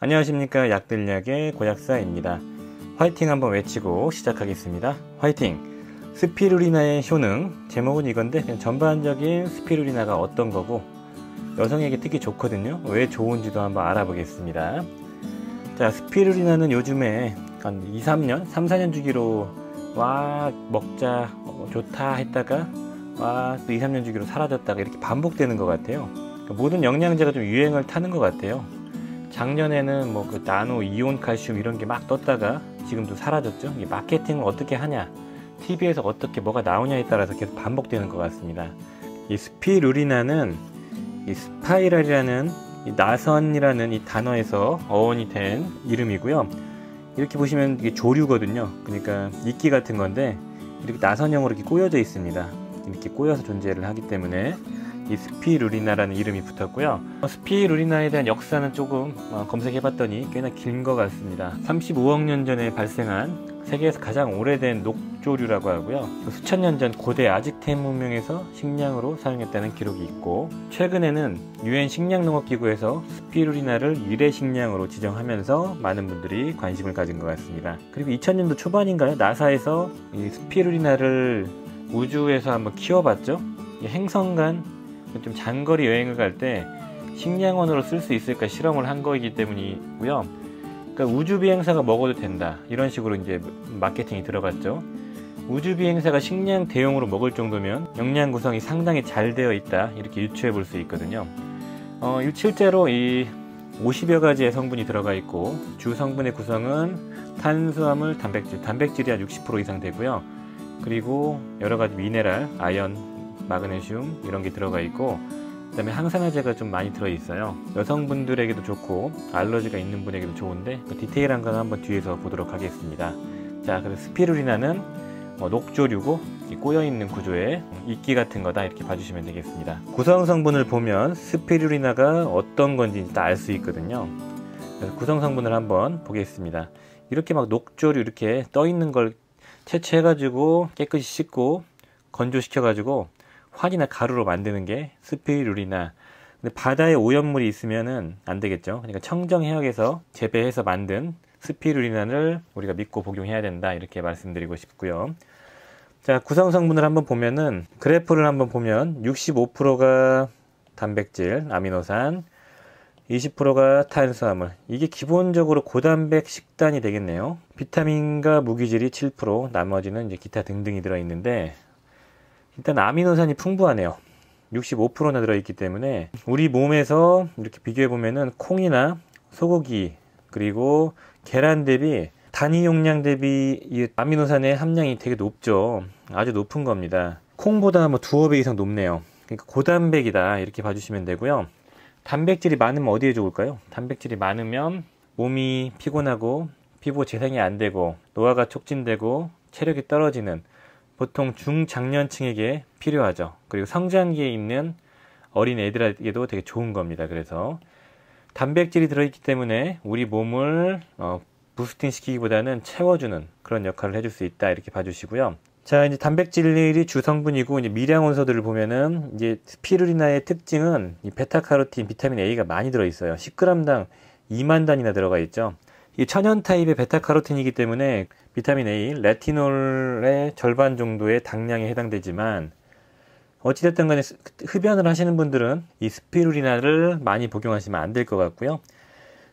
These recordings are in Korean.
안녕하십니까. 약들약의 고약사입니다. 화이팅 한번 외치고 시작하겠습니다. 화이팅! 스피루리나의 효능, 제목은 이건데 그냥 전반적인 스피루리나가 어떤 거고 여성에게 특히 좋거든요. 왜 좋은지도 한번 알아보겠습니다. 자, 스피루리나는 요즘에 한 2-3년, 3-4년 주기로 와 먹자 좋다 했다가 와 또 2-3년 주기로 사라졌다가 이렇게 반복되는 것 같아요. 그러니까 모든 영양제가 좀 유행을 타는 것 같아요. 작년에는 뭐 그 나노, 이온 칼슘 이런 게 막 떴다가 지금도 사라졌죠. 이 마케팅을 어떻게 하냐, TV에서 어떻게 뭐가 나오냐에 따라서 계속 반복되는 것 같습니다. 이 스피루리나는 이 스파이랄이라는 이 나선이라는 이 단어에서 어원이 된 이름이고요. 이렇게 보시면 이게 조류거든요. 그러니까 이끼 같은 건데 이렇게 나선형으로 이렇게 꼬여져 있습니다. 이렇게 꼬여서 존재를 하기 때문에 이 스피루리나라는 이름이 붙었고요. 스피루리나에 대한 역사는 조금 검색해봤더니 꽤나 긴 것 같습니다. 35억 년 전에 발생한 세계에서 가장 오래된 녹조류라고 하고요. 수천 년 전 고대 아즈텍 문명에서 식량으로 사용했다는 기록이 있고, 최근에는 UN 식량농업기구에서 스피루리나를 유래 식량으로 지정하면서 많은 분들이 관심을 가진 것 같습니다. 그리고 2000년도 초반인가요? 나사에서 이 스피루리나를 우주에서 한번 키워봤죠. 행성 간 좀 장거리 여행을 갈 때 식량원으로 쓸 수 있을까 실험을 한 거이기 때문이고요. 그러니까 우주 비행사가 먹어도 된다, 이런 식으로 이제 마케팅이 들어갔죠. 우주 비행사가 식량 대용으로 먹을 정도면 영양 구성이 상당히 잘 되어 있다, 이렇게 유추해 볼 수 있거든요. 실제로 이 50여 가지의 성분이 들어가 있고, 주 성분의 구성은 탄수화물, 단백질이 한 60% 이상 되고요. 그리고 여러 가지 미네랄, 아연, 마그네슘 이런 게 들어가 있고, 그 다음에 항산화제가 좀 많이 들어있어요. 여성분들에게도 좋고 알러지가 있는 분에게도 좋은데 그 디테일한 건 한번 뒤에서 보도록 하겠습니다. 자, 그래서 스피루리나는 녹조류고 꼬여있는 구조의 이끼 같은 거다, 이렇게 봐주시면 되겠습니다. 구성 성분을 보면 스피루리나가 어떤 건지 다 알 수 있거든요. 그래서 구성 성분을 한번 보겠습니다. 이렇게 막 녹조류 이렇게 떠있는 걸 채취해가지고 깨끗이 씻고 건조시켜가지고 환이나 가루로 만드는 게 스피루리나. 근데 바다에 오염물이 있으면은 안 되겠죠. 그러니까 청정해역에서 재배해서 만든 스피루리나를 우리가 믿고 복용해야 된다, 이렇게 말씀드리고 싶고요. 자, 구성 성분을 한번 보면은 그래프를 한번 보면 65%가 단백질, 아미노산, 20%가 탄수화물. 이게 기본적으로 고단백 식단이 되겠네요. 비타민과 무기질이 7%, 나머지는 이제 기타 등등이 들어있는데, 일단 아미노산이 풍부하네요. 65%나 들어있기 때문에 우리 몸에서 이렇게 비교해 보면은 콩이나 소고기 그리고 계란 대비 단위 용량 대비 이 아미노산의 함량이 되게 높죠. 아주 높은 겁니다. 콩보다 뭐 2~5배 이상 높네요. 그러니까 고단백이다, 이렇게 봐주시면 되고요. 단백질이 많으면 어디에 좋을까요? 단백질이 많으면 몸이 피곤하고 피부 재생이 안 되고 노화가 촉진되고 체력이 떨어지는 보통 중장년층에게 필요하죠. 그리고 성장기에 있는 어린 애들에게도 되게 좋은 겁니다. 그래서 단백질이 들어있기 때문에 우리 몸을 부스팅 시키기보다는 채워주는 그런 역할을 해줄 수 있다, 이렇게 봐주시고요. 자, 이제 단백질이 주 성분이고, 이제 미량원소들을 보면은 이제 스피루리나의 특징은 이 베타카로틴, 비타민 A가 많이 들어있어요. 10g당 2만 단위나 들어가 있죠. 이 천연 타입의 베타카로틴이기 때문에 비타민 A, 레티놀의 절반 정도의 당량에 해당되지만, 어찌됐든 간에 흡연을 하시는 분들은 이 스피루리나를 많이 복용하시면 안 될 것 같고요.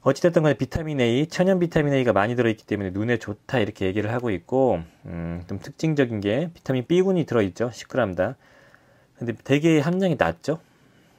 어찌됐든 간에 비타민 A, 천연 비타민 A가 많이 들어있기 때문에 눈에 좋다, 이렇게 얘기를 하고 있고, 좀 특징적인 게 비타민 B군이 들어있죠. 10g당. 근데 되게 함량이 낮죠.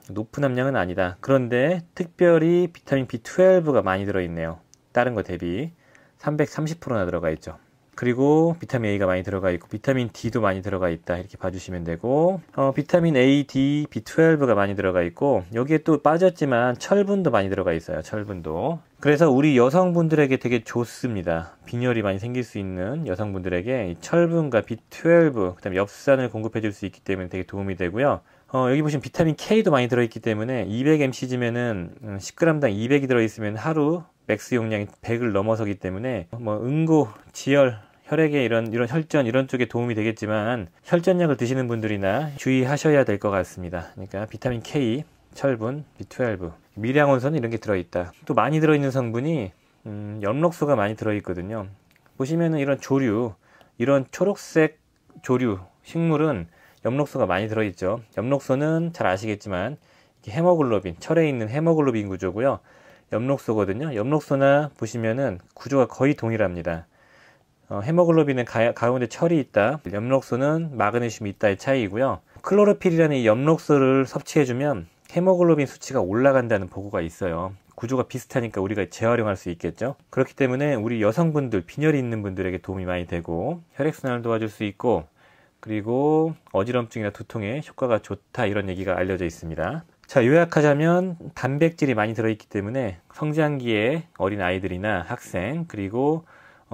높은 함량은 아니다. 그런데 특별히 비타민 B12가 많이 들어있네요. 다른 거 대비 330%나 들어가 있죠. 그리고 비타민 A가 많이 들어가 있고 비타민 D도 많이 들어가 있다, 이렇게 봐주시면 되고, 비타민 A, D, B12가 많이 들어가 있고, 여기에 또 빠졌지만 철분도 많이 들어가 있어요. 철분도. 그래서 우리 여성분들에게 되게 좋습니다. 빈혈이 많이 생길 수 있는 여성분들에게 이 철분과 B12, 그 다음에 엽산을 공급해 줄 수 있기 때문에 되게 도움이 되고요. 여기 보시면 비타민 K도 많이 들어있기 때문에 200mcg면은 10g당 200이 들어있으면 하루 맥스 용량이 100을 넘어서기 때문에 뭐 응고, 지혈, 혈액의 이런 혈전 이런 쪽에 도움이 되겠지만 혈전약을 드시는 분들이나 주의하셔야 될 것 같습니다. 그러니까 비타민 K 철분, B12, 미량원소는 이런 게 들어있다. 또 많이 들어있는 성분이 엽록소가 많이 들어있거든요. 보시면은 이런 조류, 이런 초록색 조류 식물은 엽록소가 많이 들어있죠. 엽록소는 잘 아시겠지만 헤모글로빈, 철에 있는 헤모글로빈 구조고요. 엽록소거든요. 엽록소나 보시면은 구조가 거의 동일합니다. 헤모글로빈은 가운데 철이 있다. 엽록소는 마그네슘이 있다의 차이이고요. 클로로필이라는 이 엽록소를 섭취해주면 헤모글로빈 수치가 올라간다는 보고가 있어요. 구조가 비슷하니까 우리가 재활용할 수 있겠죠. 그렇기 때문에 우리 여성분들, 빈혈이 있는 분들에게 도움이 많이 되고 혈액순환을 도와줄 수 있고, 그리고 어지럼증이나 두통에 효과가 좋다, 이런 얘기가 알려져 있습니다. 자, 요약하자면 단백질이 많이 들어있기 때문에 성장기의 어린 아이들이나 학생, 그리고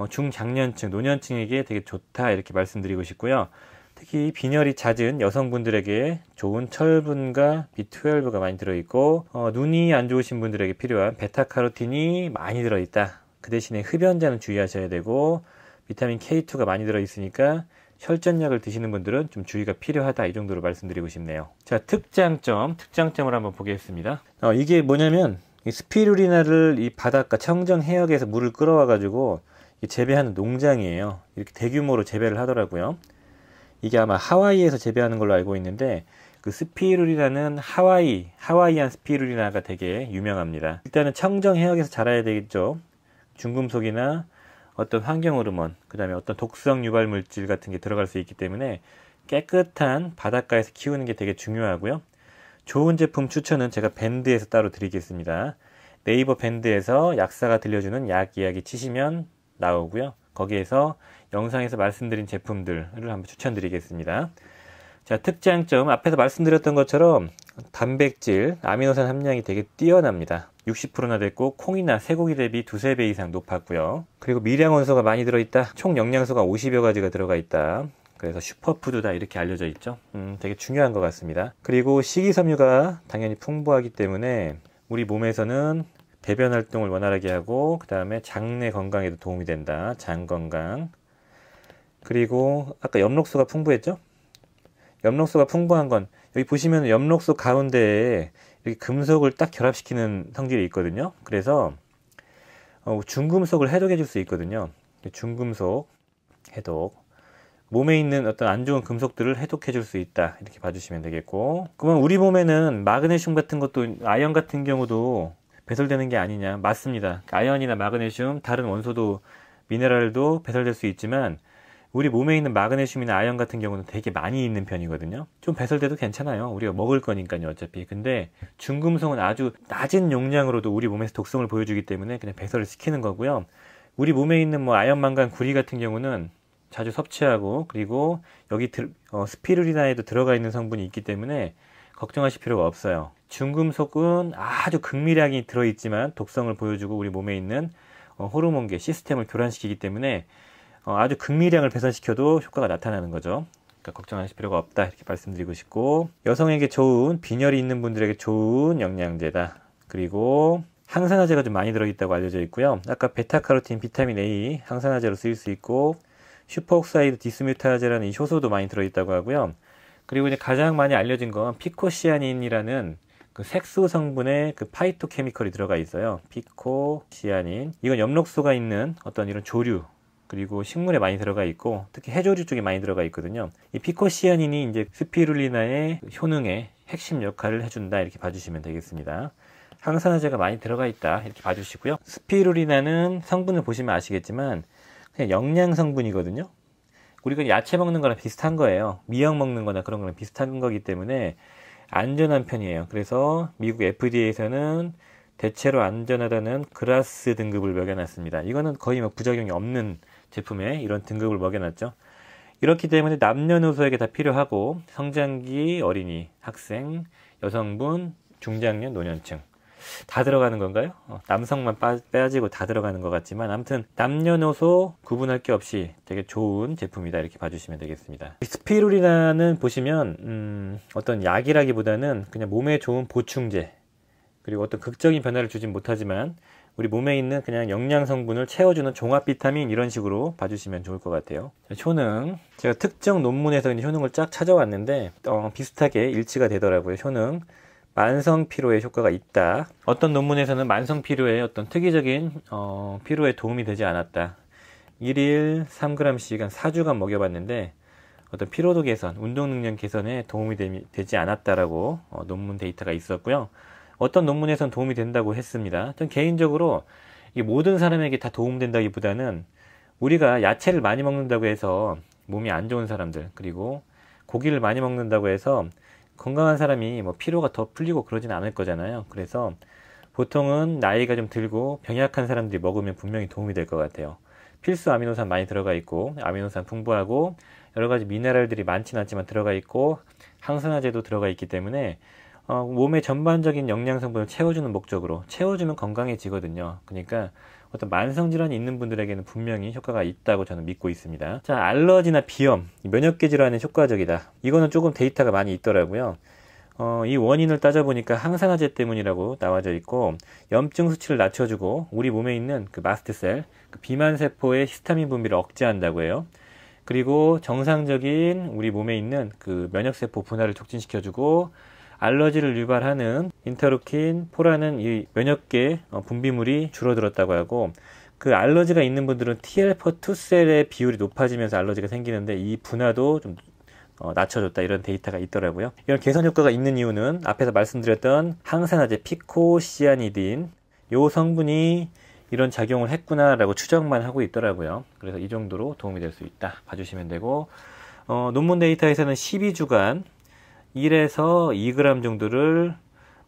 중장년층, 노년층에게 되게 좋다, 이렇게 말씀드리고 싶고요. 특히 빈혈이 잦은 여성분들에게 좋은 철분과 B12가 많이 들어있고, 눈이 안 좋으신 분들에게 필요한 베타카로틴이 많이 들어있다. 그 대신에 흡연자는 주의하셔야 되고, 비타민 K2가 많이 들어있으니까 혈전약을 드시는 분들은 좀 주의가 필요하다, 이 정도로 말씀드리고 싶네요. 자, 특장점을 한번 보겠습니다. 이게 뭐냐면, 이 스피루리나를 이 바닷가 청정 해역에서 물을 끌어와 가지고 재배하는 농장이에요. 이렇게 대규모로 재배를 하더라고요. 이게 아마 하와이에서 재배하는 걸로 알고 있는데, 그 스피루리나는 하와이안 스피루리나가 되게 유명합니다. 일단은 청정 해역에서 자라야 되겠죠. 중금속이나 어떤 환경 호르몬, 그 다음에 어떤 독성 유발 물질 같은 게 들어갈 수 있기 때문에 깨끗한 바닷가에서 키우는 게 되게 중요하고요. 좋은 제품 추천은 제가 밴드에서 따로 드리겠습니다. 네이버 밴드에서 약사가 들려주는 약 이야기 치시면 나오고요. 거기에서 영상에서 말씀드린 제품들을 한번 추천드리겠습니다. 자, 특장점, 앞에서 말씀드렸던 것처럼 단백질, 아미노산 함량이 되게 뛰어납니다. 60%나 됐고, 콩이나 쇠고기 대비 2~3배 이상 높았고요. 그리고 미량원소가 많이 들어있다. 총 영양소가 50여 가지가 들어가 있다. 그래서 슈퍼푸드다, 이렇게 알려져 있죠. 되게 중요한 것 같습니다. 그리고 식이섬유가 당연히 풍부하기 때문에 우리 몸에서는 배변 활동을 원활하게 하고, 그 다음에 장내 건강에도 도움이 된다. 장 건강. 그리고 아까 엽록소가 풍부했죠? 엽록소가 풍부한 건, 여기 보시면 엽록소 가운데에 이렇게 금속을 딱 결합시키는 성질이 있거든요. 그래서 중금속을 해독해 줄 수 있거든요. 중금속 해독, 몸에 있는 어떤 안 좋은 금속들을 해독해 줄 수 있다, 이렇게 봐주시면 되겠고, 그러면 우리 몸에는 마그네슘 같은 것도, 아연 같은 경우도 배설되는 게 아니냐? 맞습니다. 아연이나 마그네슘, 다른 원소도, 미네랄도 배설될 수 있지만 우리 몸에 있는 마그네슘이나 아연 같은 경우는 되게 많이 있는 편이거든요. 좀 배설돼도 괜찮아요. 우리가 먹을 거니까요, 어차피. 근데 중금속은 아주 낮은 용량으로도 우리 몸에서 독성을 보여주기 때문에 그냥 배설을 시키는 거고요. 우리 몸에 있는 뭐 아연, 망간, 구리 같은 경우는 자주 섭취하고, 그리고 여기 스피루리나에도 들어가 있는 성분이 있기 때문에 걱정하실 필요가 없어요. 중금속은 아주 극미량이 들어있지만 독성을 보여주고 우리 몸에 있는 호르몬계 시스템을 교란시키기 때문에 아주 극미량을 배설시켜도 효과가 나타나는 거죠. 그러니까 걱정하실 필요가 없다, 이렇게 말씀드리고 싶고, 여성에게 좋은, 빈혈이 있는 분들에게 좋은 영양제다. 그리고 항산화제가 좀 많이 들어있다고 알려져 있고요. 아까 베타카로틴, 비타민 A 항산화제로 쓰일 수 있고, 슈퍼옥사이드 디스뮤타아제라는 이 효소도 많이 들어있다고 하고요. 그리고 이제 가장 많이 알려진 건 피코시아닌이라는 그 색소 성분의 그 파이토케미컬이 들어가 있어요. 피코시아닌. 이건 엽록소가 있는 어떤 이런 조류, 그리고 식물에 많이 들어가 있고, 특히 해조류 쪽에 많이 들어가 있거든요. 이 피코시아닌이 이제 스피루리나의 효능에 핵심 역할을 해준다, 이렇게 봐주시면 되겠습니다. 항산화제가 많이 들어가 있다, 이렇게 봐주시고요. 스피루리나는 성분을 보시면 아시겠지만 그냥 영양 성분이거든요. 우리가 야채 먹는 거랑 비슷한 거예요. 미역 먹는 거나 그런 거랑 비슷한 거기 때문에 안전한 편이에요. 그래서 미국 FDA에서는 대체로 안전하다는 그라스 등급을 매겨놨습니다. 이거는 거의 뭐 부작용이 없는 제품에 이런 등급을 매겨놨죠. 이렇기 때문에 남녀노소에게 다 필요하고, 성장기 어린이, 학생, 여성분, 중장년, 노년층 다 들어가는 건가요? 남성만 빼지고 다 들어가는 것 같지만, 아무튼 남녀노소 구분할 게 없이 되게 좋은 제품이다, 이렇게 봐주시면 되겠습니다. 스피루리나는 보시면 어떤 약이라기보다는 그냥 몸에 좋은 보충제, 그리고 어떤 극적인 변화를 주진 못하지만 우리 몸에 있는 그냥 영양 성분을 채워주는 종합 비타민, 이런 식으로 봐주시면 좋을 것 같아요. 효능, 제가 특정 논문에서 효능을 쫙 찾아왔는데 비슷하게 일치가 되더라고요. 효능 만성 피로에 효과가 있다. 어떤 논문에서는 만성 피로에 어떤 특이적인 피로에 도움이 되지 않았다. 1일 3g씩 한 4주간 먹여봤는데 어떤 피로도 개선, 운동 능력 개선에 도움이 되지 않았다라고 논문 데이터가 있었고요. 어떤 논문에서는 도움이 된다고 했습니다. 전 개인적으로 이게 모든 사람에게 다 도움된다기보다는 우리가 야채를 많이 먹는다고 해서 몸이 안 좋은 사람들, 그리고 고기를 많이 먹는다고 해서 건강한 사람이 뭐 피로가 더 풀리고 그러진 않을 거잖아요. 그래서 보통은 나이가 좀 들고 병약한 사람들이 먹으면 분명히 도움이 될 것 같아요. 필수 아미노산 많이 들어가 있고, 아미노산 풍부하고 여러 가지 미네랄들이 많진 않지만 들어가 있고, 항산화제도 들어가 있기 때문에 몸의 전반적인 영양 성분을 채워주는 목적으로 채워주면 건강해지거든요. 그러니까 어떤 만성질환이 있는 분들에게는 분명히 효과가 있다고 저는 믿고 있습니다. 자, 알러지나 비염, 면역계 질환에 효과적이다. 이거는 조금 데이터가 많이 있더라고요. 이 원인을 따져보니까 항산화제 때문이라고 나와져 있고, 염증 수치를 낮춰주고 우리 몸에 있는 그 마스트셀, 그 비만세포의 히스타민 분비를 억제한다고 해요. 그리고 정상적인 우리 몸에 있는 그 면역세포 분화를 촉진시켜주고, 알러지를 유발하는 인터루킨 4라는 이 면역계 분비물이 줄어들었다고 하고, 그 알러지가 있는 분들은 TLR2셀의 비율이 높아지면서 알러지가 생기는데 이 분화도 좀 낮춰줬다, 이런 데이터가 있더라고요. 이런 개선 효과가 있는 이유는 앞에서 말씀드렸던 항산화제 피코시아니딘, 요 성분이 이런 작용을 했구나라고 추정만 하고 있더라고요. 그래서 이 정도로 도움이 될 수 있다 봐주시면 되고, 논문 데이터에서는 12주간 1에서 2g 정도를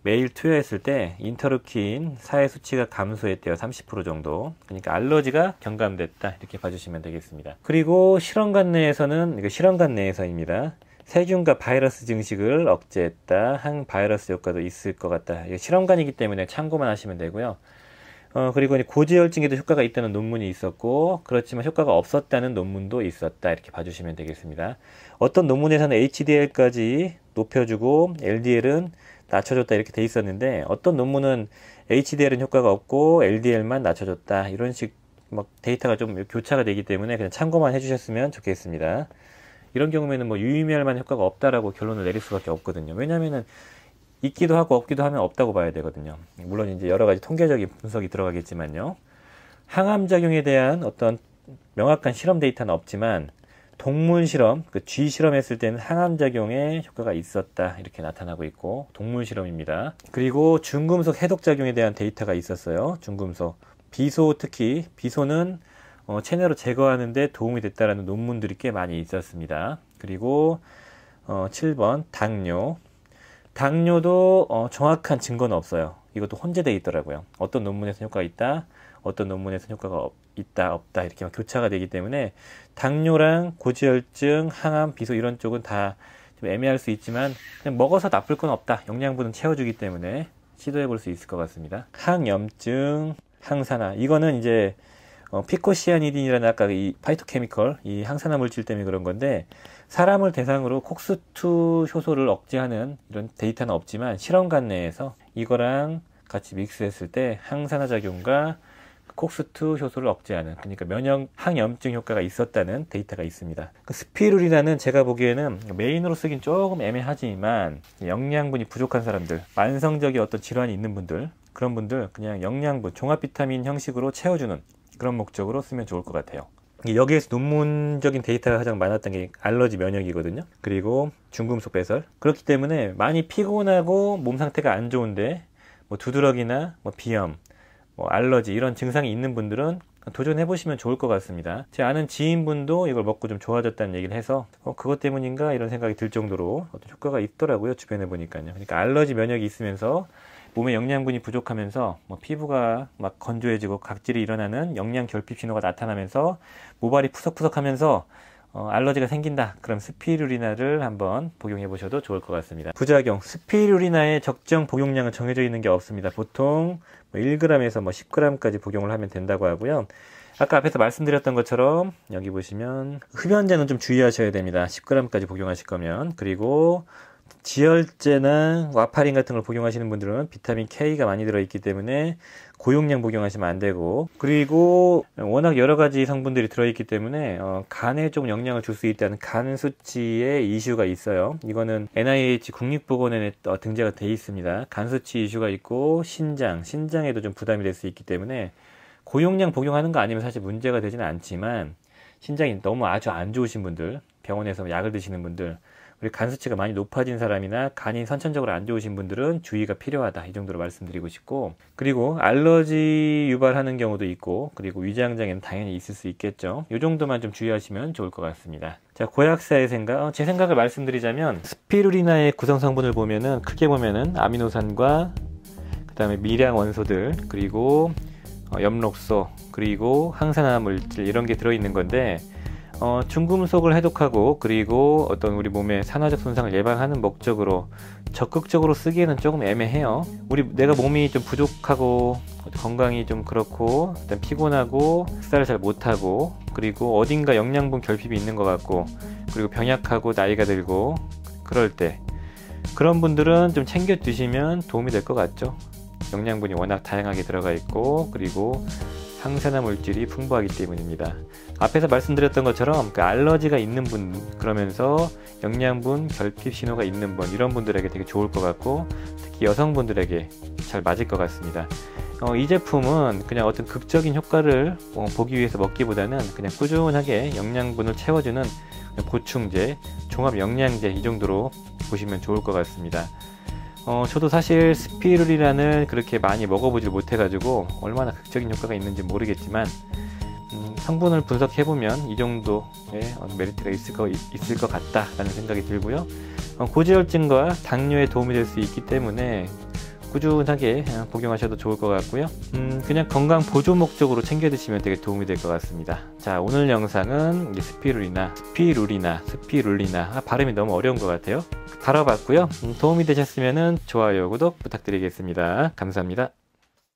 매일 투여했을 때 인터루킨 4의 수치가 감소했대요. 30% 정도. 그러니까 알러지가 경감됐다, 이렇게 봐주시면 되겠습니다. 그리고 실험관 내에서는, 이거 실험관 내에서입니다. 세균과 바이러스 증식을 억제했다. 항바이러스 효과도 있을 것 같다. 이거 실험관이기 때문에 참고만 하시면 되고요. 그리고 고지혈증에도 효과가 있다는 논문이 있었고, 그렇지만 효과가 없었다는 논문도 있었다, 이렇게 봐주시면 되겠습니다. 어떤 논문에서는 HDL까지 높여주고 LDL은 낮춰줬다, 이렇게 돼 있었는데, 어떤 논문은 HDL은 효과가 없고 LDL만 낮춰줬다, 이런 식 막 데이터가 좀 교차가 되기 때문에 그냥 참고만 해주셨으면 좋겠습니다. 이런 경우에는 뭐 유의미할 효과가 없다라고 결론을 내릴 수밖에 없거든요. 왜냐면은 있기도 하고 없기도 하면 없다고 봐야 되거든요. 물론 이제 여러 가지 통계적인 분석이 들어가겠지만요. 항암작용에 대한 어떤 명확한 실험 데이터는 없지만, 동물 실험, 그 쥐 실험했을 때는 항암작용에 효과가 있었다, 이렇게 나타나고 있고, 동물 실험입니다. 그리고 중금속 해독작용에 대한 데이터가 있었어요. 중금속. 비소, 특히 비소는 체내로 제거하는데 도움이 됐다라는 논문들이 꽤 많이 있었습니다. 그리고 7번 당뇨. 당뇨도 정확한 증거는 없어요. 이것도 혼재되어 있더라고요. 어떤 논문에서는 효과가 있다, 어떤 논문에서는 효과가 있다, 없다, 이렇게 막 교차가 되기 때문에 당뇨랑 고지혈증, 항암, 비소 이런 쪽은 다 좀 애매할 수 있지만, 그냥 먹어서 나쁠 건 없다, 영양분은 채워주기 때문에 시도해 볼 수 있을 것 같습니다. 항염증, 항산화, 이거는 이제 피코시아니딘이라는 아까 이 파이토케미컬, 이 항산화 물질 때문에 그런 건데, 사람을 대상으로 콕스2 효소를 억제하는 이런 데이터는 없지만 실험관 내에서 이거랑 같이 믹스했을 때 항산화 작용과 콕스2 효소를 억제하는, 그러니까 항염증 효과가 있었다는 데이터가 있습니다. 그 스피루리나는 제가 보기에는 메인으로 쓰긴 조금 애매하지만, 영양분이 부족한 사람들, 만성적인 어떤 질환이 있는 분들, 그런 분들 그냥 영양분, 종합 비타민 형식으로 채워주는 그런 목적으로 쓰면 좋을 것 같아요. 여기에서 논문적인 데이터가 가장 많았던 게 알러지 면역이거든요. 그리고 중금속 배설. 그렇기 때문에 많이 피곤하고 몸 상태가 안 좋은데 뭐 두드러기나 뭐 비염, 뭐 알러지 이런 증상이 있는 분들은 도전해 보시면 좋을 것 같습니다. 제 아는 지인분도 이걸 먹고 좀 좋아졌다는 얘기를 해서 그것 때문인가 이런 생각이 들 정도로 어떤 효과가 있더라고요. 주변에 보니까요. 그러니까 알러지 면역이 있으면서 몸에 영양분이 부족하면서 뭐 피부가 막 건조해지고 각질이 일어나는 영양 결핍 신호가 나타나면서 모발이 푸석푸석하면서 알러지가 생긴다. 그럼 스피루리나를 한번 복용해 보셔도 좋을 것 같습니다. 부작용, 스피루리나의 적정 복용량은 정해져 있는 게 없습니다. 보통 1g에서 10g까지 복용을 하면 된다고 하고요. 아까 앞에서 말씀드렸던 것처럼 여기 보시면 흡연자는 좀 주의하셔야 됩니다. 10g까지 복용하실 거면. 그리고 지혈제나 와파린 같은 걸 복용하시는 분들은 비타민 K가 많이 들어있기 때문에 고용량 복용하시면 안 되고, 그리고 워낙 여러 가지 성분들이 들어있기 때문에 간에 좀 영향을 줄 수 있다는 간 수치의 이슈가 있어요. 이거는 NIH 국립보건원에 등재가 돼 있습니다. 간 수치 이슈가 있고 신장에도 좀 부담이 될 수 있기 때문에 고용량 복용하는 거 아니면 사실 문제가 되지는 않지만, 신장이 너무 아주 안 좋으신 분들, 병원에서 약을 드시는 분들, 우리 간 수치가 많이 높아진 사람이나 간이 선천적으로 안 좋으신 분들은 주의가 필요하다, 이 정도로 말씀드리고 싶고, 그리고 알러지 유발하는 경우도 있고, 그리고 위장장애는 당연히 있을 수 있겠죠. 이 정도만 좀 주의하시면 좋을 것 같습니다. 자, 고약사의 생각, 제 생각을 말씀드리자면, 스피루리나의 구성 성분을 보면은 크게 보면은 아미노산과 그 다음에 미량 원소들, 그리고 엽록소, 그리고 항산화 물질, 이런 게 들어있는 건데, 중금속을 해독하고, 그리고 어떤 우리 몸의 산화적 손상을 예방하는 목적으로 적극적으로 쓰기에는 조금 애매해요. 내가 몸이 좀 부족하고 건강이 좀 그렇고, 일단 피곤하고 식사를 잘 못하고, 그리고 어딘가 영양분 결핍이 있는 것 같고, 그리고 병약하고 나이가 들고 그럴 때, 그런 분들은 좀 챙겨 드시면 도움이 될 것 같죠. 영양분이 워낙 다양하게 들어가 있고, 그리고 항산화 물질이 풍부하기 때문입니다. 앞에서 말씀드렸던 것처럼 그 알러지가 있는 분, 그러면서 영양분 결핍 신호가 있는 분, 이런 분들에게 되게 좋을 것 같고, 특히 여성분들에게 잘 맞을 것 같습니다. 이 제품은 그냥 어떤 극적인 효과를 보기 위해서 먹기보다는 그냥 꾸준하게 영양분을 채워주는 보충제, 종합 영양제, 이 정도로 보시면 좋을 것 같습니다. 저도 사실 스피루리나는 그렇게 많이 먹어보질 못해가지고 얼마나 극적인 효과가 있는지 모르겠지만, 성분을 분석해보면 이 정도의 메리트가 있을 것 같다라는 생각이 들고요. 고지혈증과 당뇨에 도움이 될 수 있기 때문에 꾸준하게 복용하셔도 좋을 것 같고요. 그냥 건강 보조 목적으로 챙겨 드시면 되게 도움이 될 것 같습니다. 자, 오늘 영상은 스피루리나, 발음이 너무 어려운 것 같아요. 다뤄봤고요. 도움이 되셨으면 좋아요, 구독 부탁드리겠습니다. 감사합니다.